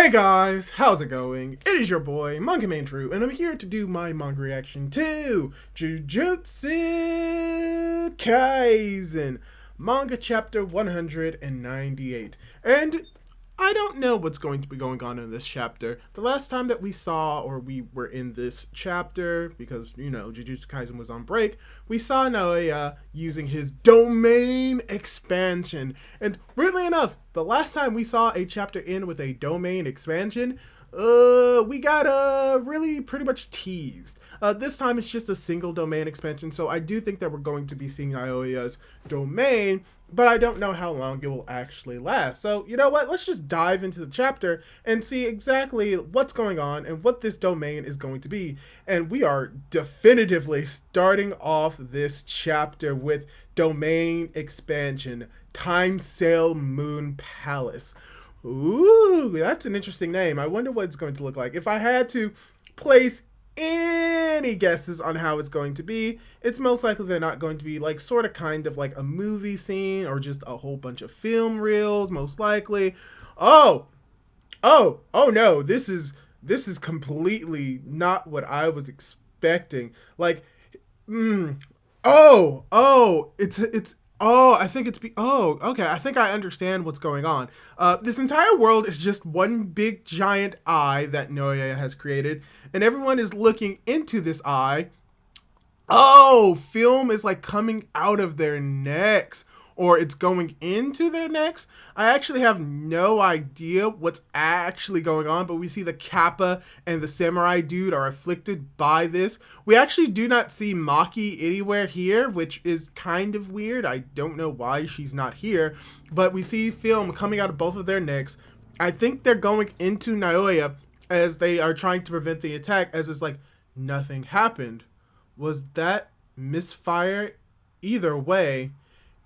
Hey guys, how's it going? It is your boy, Manga Man True, and I'm here to do my manga reaction to Jujutsu Kaisen, manga chapter 198. And I don't know what's going to be going on in this chapter. The last time that we saw, or we were in this chapter, because, you know, Jujutsu Kaisen was on break, we saw Naoya using his domain expansion. And weirdly enough, the last time we saw a chapter end with a domain expansion, we got really pretty much teased. This time it's just a single domain expansion, so I do think that we're going to be seeing Naoya's domain, but I don't know how long it will actually last. So, you know what? Let's just dive into the chapter and see exactly what's going on and what this domain is going to be. And we are definitively starting off this chapter with domain expansion, Time Sail Moon Palace. Ooh, that's an interesting name. I wonder what it's going to look like. If I had to place any guesses on how it's going to be, it's most likely they're not going to be like sort of kind of like a movie scene or just a whole bunch of film reels, most likely. Oh no, this is completely not what I was expecting. Like, I think I think I understand what's going on. This entire world is just one big giant eye that Naoya has created, and everyone is looking into this eye. Oh, film is like coming out of their necks, or it's going into their necks. I actually have no idea what's actually going on, but we see the Kappa and the samurai dude are afflicted by this. We actually do not see Maki anywhere here, which is kind of weird. I don't know why she's not here, but we see film coming out of both of their necks. I think they're going into Naoya as they are trying to prevent the attack, as it's like nothing happened. Was that misfire? Either way,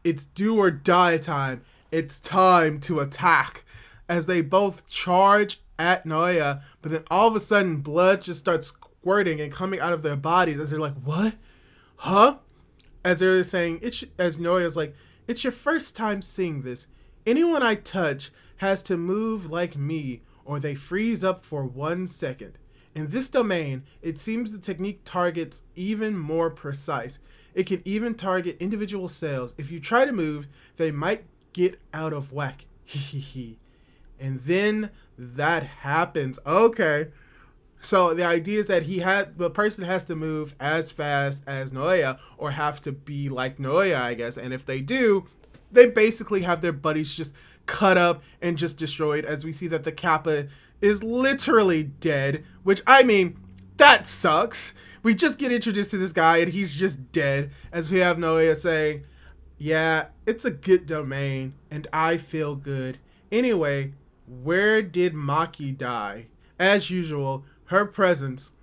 it's do or die time. It's time to attack. As they both charge at Naoya, but then all of a sudden blood just starts squirting and coming out of their bodies as they're like, what? Huh? As they're saying, as Naoya's like, it's your first time seeing this. Anyone I touch has to move like me or they freeze up for 1 second. In this domain, it seems the technique targets even more precise. It can even target individual cells. If you try to move, they might get out of whack. And then that happens. Okay. So the idea is that the person has to move as fast as Naoya, or have to be like Naoya, I guess. And if they do, they basically have their buddies just cut up and just destroyed, as we see that the Kappa is literally dead, which, I mean, that sucks. We just get introduced to this guy and he's just dead, as we have Naoya saying, yeah, it's a good domain and I feel good. Anyway, where did Maki die? As usual, her presence.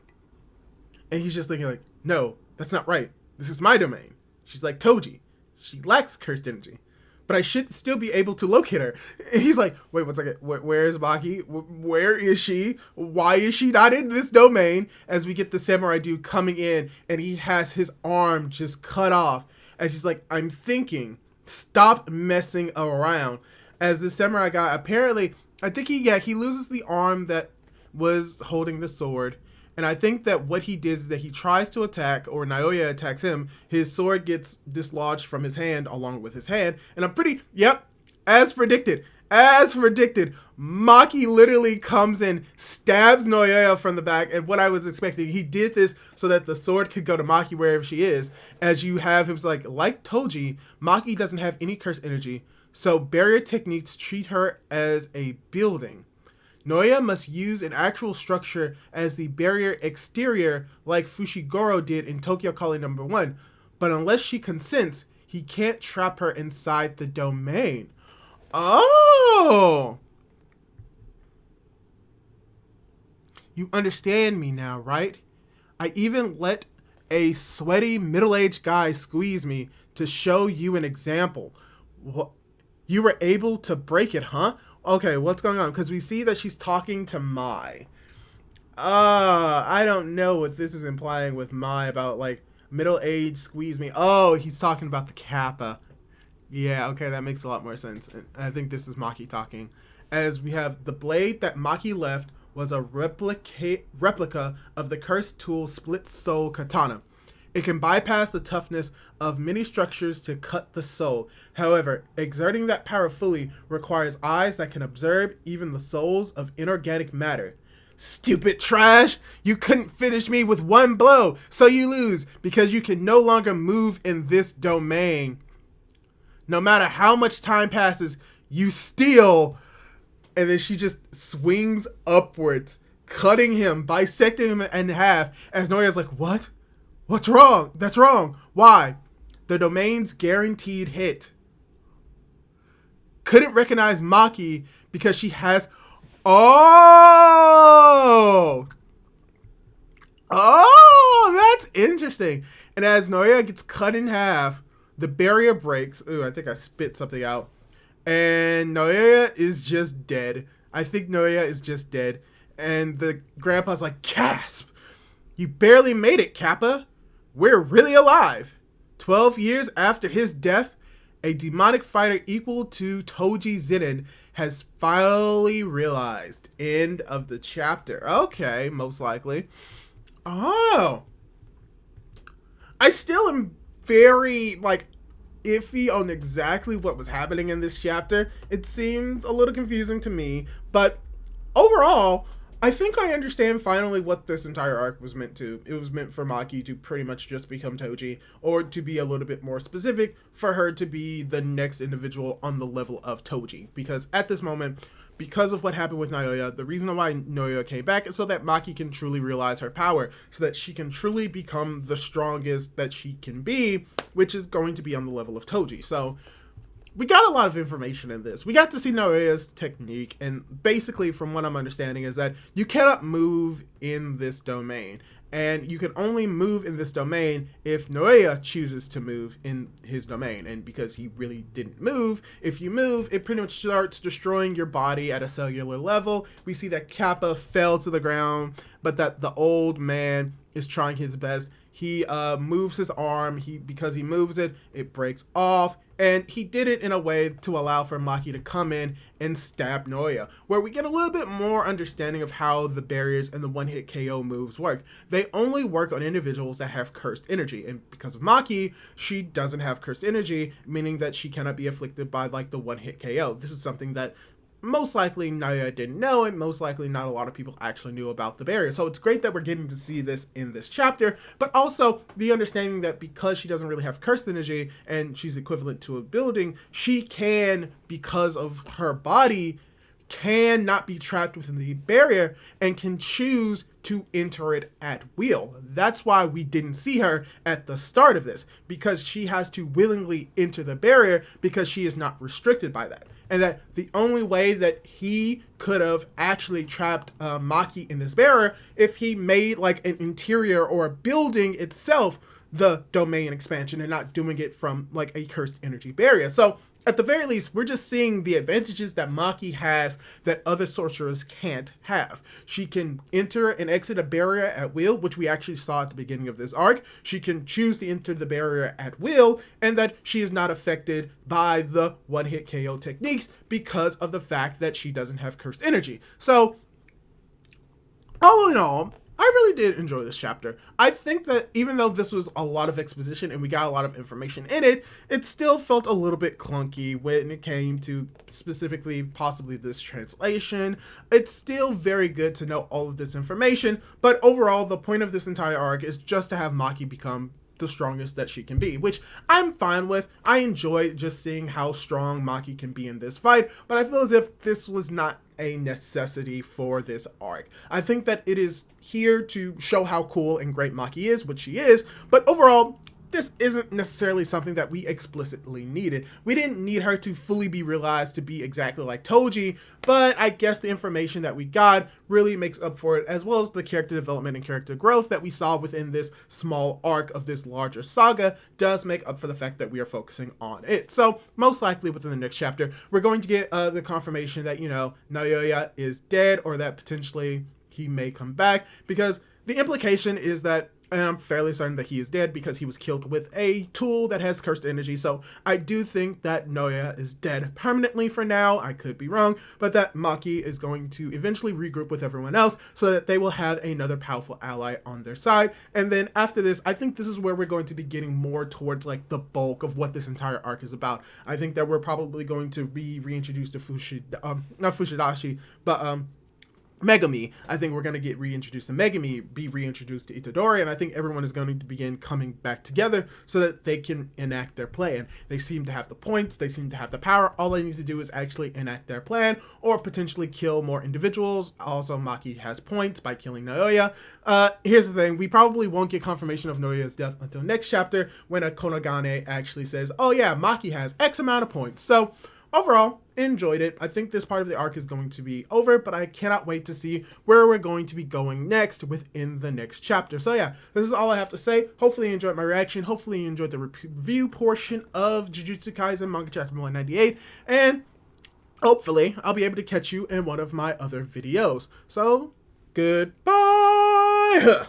And he's just thinking like, no, that's not right. This is my domain. She's like TOJI. She lacks cursed energy, but I should still be able to locate her. And he's like, wait 1 second, where is Maki? Where is she? Why is she not in this domain? As we get the samurai dude coming in, and he has his arm just cut off. As he's like, I'm thinking, stop messing around. As the samurai guy, apparently, I think he loses the arm that was holding the sword. And I think that what he did is that he tries to attack, or Naoya attacks him. His sword gets dislodged from his hand along with his hand. And as predicted, Maki literally comes in, stabs Naoya from the back. And what I was expecting, he did this so that the sword could go to Maki wherever she is. As you have him like TOJI, Maki doesn't have any curse energy. So barrier techniques treat her as a building. Naoya must use an actual structure as the barrier exterior, like Fushiguro did in Tokyo Calling No. 1, but unless she consents, he can't trap her inside the domain. Oh! You understand me now, right? I even let a sweaty middle-aged guy squeeze me to show you an example. What? You were able to break it, huh? Okay, what's going on? Because we see that she's talking to Mai. I don't know what this is implying with Mai about, like, middle-aged squeeze me. Oh, he's talking about the Kappa. Yeah, okay, that makes a lot more sense. And I think this is Maki talking. As we have the blade that Maki left was a replica of the cursed tool Split Soul Katana. It can bypass the toughness of many structures to cut the soul. However, exerting that power fully requires eyes that can observe even the souls of inorganic matter. Stupid trash! You couldn't finish me with one blow, so you lose because you can no longer move in this domain. No matter how much time passes, you still... And then she just swings upwards, cutting him, bisecting him in half, as Noya's like, what? What's wrong? That's wrong. Why? The domain's guaranteed hit. Couldn't recognize Maki because she has... Oh! Oh, that's interesting. And as Noya gets cut in half, the barrier breaks. Ooh, I think I spit something out. And Noya is just dead. I think Noya is just dead. And the grandpa's like, gasp! You barely made it, Kappa. We're really alive. 12 years after his death, a demonic fighter equal to Toji Zenin has finally realized. End of the chapter. Okay, most likely. Oh. I still am very, iffy on exactly what was happening in this chapter. It seems a little confusing to me, but overall, I think I understand finally what this entire arc was meant to. It was meant for Maki to pretty much just become Toji, or to be a little bit more specific, for her to be the next individual on the level of Toji. Because at this moment, because of what happened with Naoya, the reason why Naoya came back is so that Maki can truly realize her power, so that she can truly become the strongest that she can be, which is going to be on the level of Toji. So we got a lot of information in this. We got to see Naoya's technique, and basically from what I'm understanding is that you cannot move in this domain. And you can only move in this domain if Naoya chooses to move in his domain. And because he really didn't move, if you move, it pretty much starts destroying your body at a cellular level. We see that Kappa fell to the ground, but that the old man is trying his best. He moves his arm. Because he moves it, it breaks off. And he did it in a way to allow for Maki to come in and stab Naoya, where we get a little bit more understanding of how the barriers and the one-hit KO moves work. They only work on individuals that have cursed energy, and because of Maki, she doesn't have cursed energy, meaning that she cannot be afflicted by the one-hit KO. This is something that most likely Naoya didn't know, and most likely not a lot of people actually knew about the barrier. So it's great that we're getting to see this in this chapter, but also the understanding that because she doesn't really have cursed energy and she's equivalent to a building, she can, because of her body, cannot be trapped within the barrier and can choose to enter it at will. That's why we didn't see her at the start of this, because she has to willingly enter the barrier because she is not restricted by that. And that the only way that he could have actually trapped Maki in this barrier if he made an interior or a building itself the domain expansion and not doing it from a cursed energy barrier. So at the very least, we're just seeing the advantages that Maki has that other sorcerers can't have. She can enter and exit a barrier at will, which we actually saw at the beginning of this arc. She can choose to enter the barrier at will, and that she is not affected by the one-hit KO techniques because of the fact that she doesn't have cursed energy. So, all in all, I really did enjoy this chapter. I think that even though this was a lot of exposition and we got a lot of information in it, it still felt a little bit clunky when it came to specifically possibly this translation. It's still very good to know all of this information, but overall the point of this entire arc is just to have Maki become the strongest that she can be, which I'm fine with. I enjoy just seeing how strong Maki can be in this fight, but I feel as if this was not a necessity for this arc. I think that it is here to show how cool and great Maki is, which she is, but overall, this isn't necessarily something that we explicitly needed. We didn't need her to fully be realized to be exactly like Toji, but I guess the information that we got really makes up for it, as well as the character development and character growth that we saw within this small arc of this larger saga does make up for the fact that we are focusing on it. So most likely within the next chapter, we're going to get the confirmation that, Naoya is dead, or that potentially he may come back, because the implication is that And I'm fairly certain that he is dead because he was killed with a tool that has cursed energy. So I do think that Naoya is dead permanently for now. I could be wrong, but that Maki is going to eventually regroup with everyone else so that they will have another powerful ally on their side. And then after this, I think this is where we're going to be getting more towards like the bulk of what this entire arc is about. I think that we're probably going to be reintroduced to not Fushidashi, but Megami. I think we're going to get reintroduced to Megami, be reintroduced to Itadori, and I think everyone is going to begin coming back together so that they can enact their plan. They seem to have the points, they seem to have the power. All they need to do is actually enact their plan or potentially kill more individuals. Also, Maki has points by killing Naoya. Here's the thing, we probably won't get confirmation of Naoya's death until next chapter when a Konogane actually says, oh yeah, Maki has X amount of points. So overall, enjoyed it. I think this part of the arc is going to be over, but I cannot wait to see where we're going to be going next within the next chapter. So yeah, this is all I have to say. Hopefully you enjoyed my reaction. Hopefully you enjoyed the review portion of Jujutsu Kaisen manga chapter 198, and hopefully I'll be able to catch you in one of my other videos. So, goodbye!